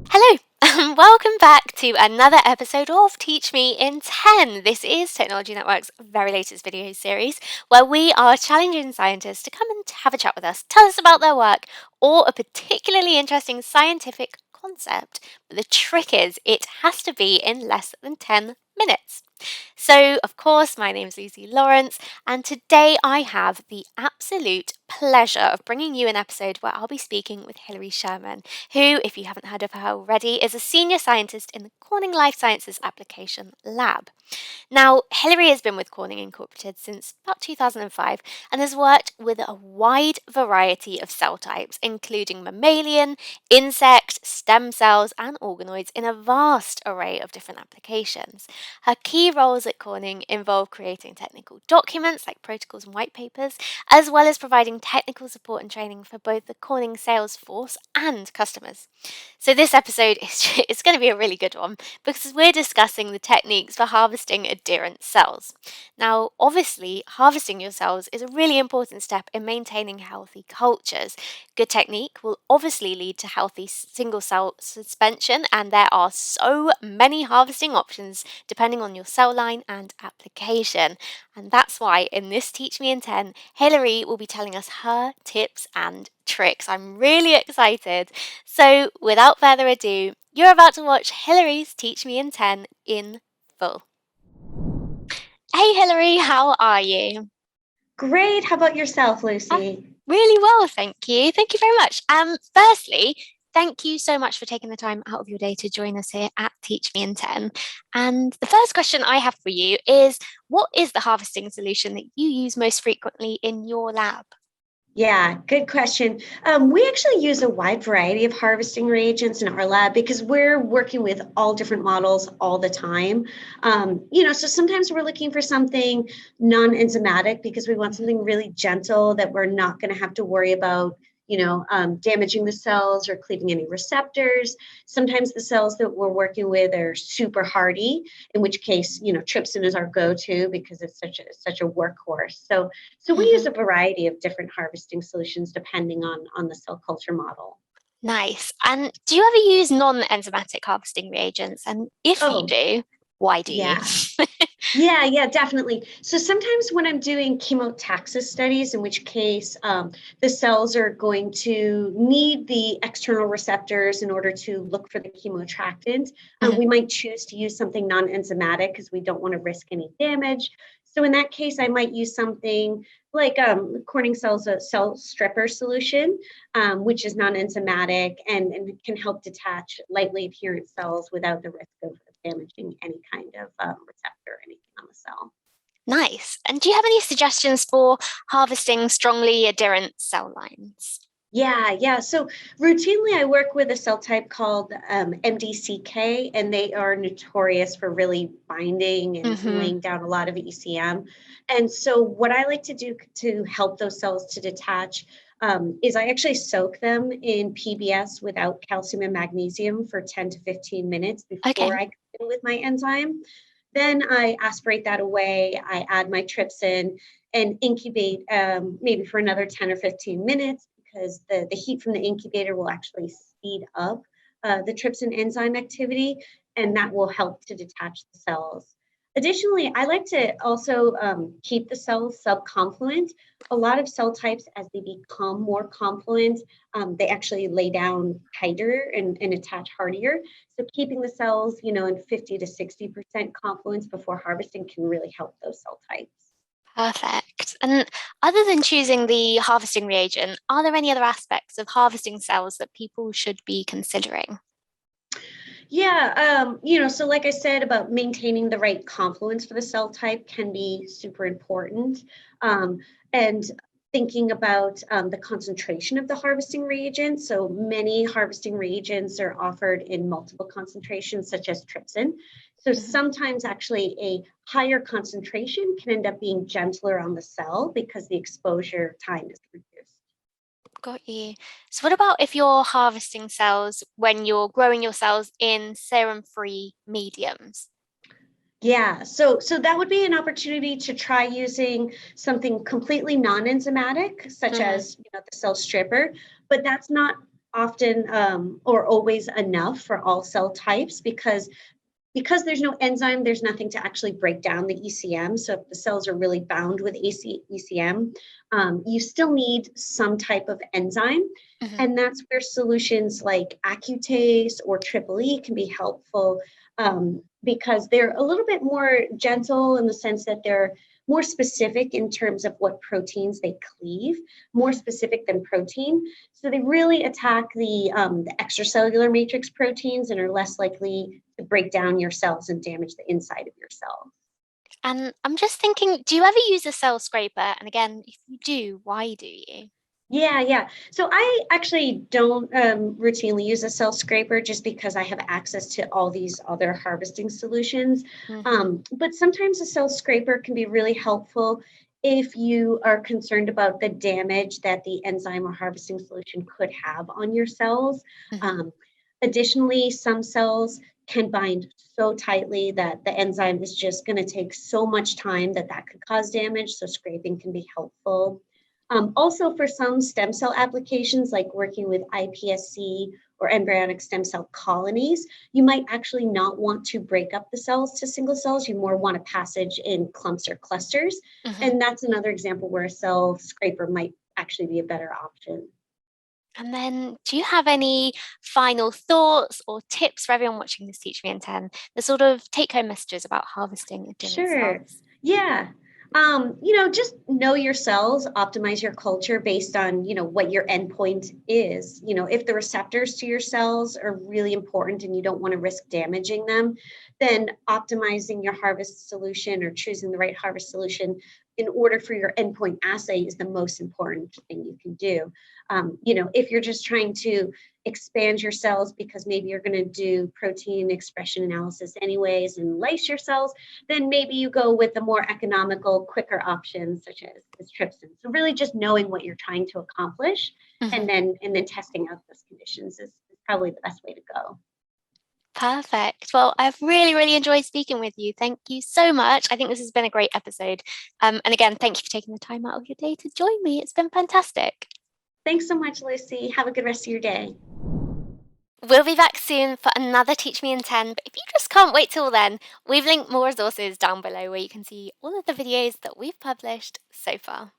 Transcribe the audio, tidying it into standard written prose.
Hello, and welcome back to another episode of Teach Me in 10. This is Technology Network's very latest video series where we are challenging scientists to come and have a chat with us, tell us about their work or a particularly interesting scientific concept. But the trick is, it has to be in less than 10 minutes. So, of course, my name is Lucy Lawrence, and today I have the absolute pleasure of bringing you an episode where I'll be speaking with Hilary Sherman, who, if you haven't heard of her already, is a senior scientist in the Corning Life Sciences Application Lab. Now, Hilary has been with Corning Incorporated since about 2005 and has worked with a wide variety of cell types, including mammalian, insect, stem cells, and organoids in a vast array of different applications. Her key roles at Corning involve creating technical documents like protocols and white papers, as well as providing technical support and training for both the Corning sales force and customers. So this episode is going to be a really good one because we're discussing the techniques for harvesting adherent cells. Now, obviously, harvesting your cells is a really important step in maintaining healthy cultures. Good technique will obviously lead to healthy single cell suspension, and there are so many harvesting options depending on your cell line and application. And that's why in this Teach Me in 10, Hilary will be telling us her tips and tricks. I'm really excited. So, without further ado, you're about to watch Hilary's Teach Me in 10 in full. Hey Hilary, how are you? Great. How about yourself, I'm Lucy? really well, thank you. Thank you very much. Firstly, thank you so much for taking the time out of your day to join us here at Teach Me in 10. And the first question I have for you is, what is the harvesting solution that you use most frequently in your lab? Yeah, good question. We actually use a wide variety of harvesting reagents in our lab because we're working with all different models all the time. So sometimes we're looking for something non-enzymatic because we want something really gentle that we're not going to have to worry about, damaging the cells or cleaving any receptors. Sometimes the cells that we're working with are super hardy, in which case, trypsin is our go-to because it's such a workhorse. So we use Mhm. a variety of different harvesting solutions depending on the cell culture model. Nice. And do you ever use non-enzymatic harvesting reagents? And if you Oh, do, why do you? yeah. Yeah, definitely. So sometimes when I'm doing chemotaxis studies, in which case the cells are going to need the external receptors in order to look for the chemoattractant, Mhm. we might choose to use something non-enzymatic because we don't want to risk any damage. So in that case, I might use something like Corning sells a cell stripper solution, which is non-enzymatic and can help detach lightly adherent cells without the risk of damaging any kind of receptor or anything on the cell. Nice. And do you have any suggestions for harvesting strongly adherent cell lines? Yeah. So routinely, I work with a cell type called MDCK, and they are notorious for really binding and Hmm. laying down a lot of ECM. And so, what I like to do to help those cells to detach is I actually soak them in PBS without calcium and magnesium for 10 to 15 minutes Okay. before I go in with my enzyme. Then I aspirate that away. I add my trypsin and incubate maybe for another 10 or 15 minutes because the heat from the incubator will actually speed up the trypsin enzyme activity, and that will help to detach the cells. Additionally, I like to also keep the cells subconfluent. A lot of cell types, as they become more confluent, they actually lay down tighter and attach hardier. So keeping the cells, in 50 to 60% confluence before harvesting can really help those cell types. Perfect. And other than choosing the harvesting reagent, are there any other aspects of harvesting cells that people should be considering? Yeah, so like I said about maintaining the right confluence for the cell type can be super important. And thinking about the concentration of the harvesting reagents. So many harvesting reagents are offered in multiple concentrations, such as trypsin. So Mhm. sometimes actually a higher concentration can end up being gentler on the cell because the exposure time is reduced. Got you. So, what about if you're harvesting cells when you're growing your cells in serum free mediums? Yeah, so that would be an opportunity to try using something completely non-enzymatic, such Hmm. as the cell stripper, but that's not often or always enough for all cell types because there's no enzyme, there's nothing to actually break down the ECM. So if the cells are really bound with ECM, you still need some type of enzyme. Hmm. And that's where solutions like Accutase or Triple E can be helpful because they're a little bit more gentle in the sense that they're more specific in terms of what proteins they cleave, more Hmm. specific than protein. So they really attack the extracellular matrix proteins and are less likely to break down your cells and damage the inside of your cell. And I'm just thinking, do you ever use a cell scraper? And again, if you do, why do you? Yeah, yeah. So I actually don't routinely use a cell scraper just because I have access to all these other harvesting solutions. Hmm. But sometimes a cell scraper can be really helpful if you are concerned about the damage that the enzyme or harvesting solution could have on your cells. Hmm. Um, Additionally, some cells can bind so tightly that the enzyme is just going to take so much time that that could cause damage. So scraping can be helpful. Also, for some stem cell applications, like working with iPSC or embryonic stem cell colonies, you might actually not want to break up the cells to single cells. You more want a passage in clumps or clusters. Hmm. And that's another example where a cell scraper might actually be a better option. And then, do you have any final thoughts or tips for everyone watching this Teach Me in 10? The sort of take home messages about harvesting adherent Sure. cells? Yeah. Just know your cells, optimize your culture based on, what your endpoint is. If the receptors to your cells are really important and you don't want to risk damaging them, then optimizing your harvest solution or choosing the right harvest solution in order for your endpoint assay is the most important thing you can do. If you're just trying to expand your cells because maybe you're going to do protein expression analysis anyways and lyse your cells, then maybe you go with the more economical, quicker options such as trypsin. So really just knowing what you're trying to accomplish and Hmm. then testing out those conditions is probably the best way to go. Perfect. Well, I've really, really enjoyed speaking with you. Thank you so much. I think this has been a great episode. And again, thank you for taking the time out of your day to join me. It's been fantastic. Thanks so much, Lucy. Have a good rest of your day. We'll be back soon for another Teach Me in 10. But if you just can't wait till then, we've linked more resources down below where you can see all of the videos that we've published so far.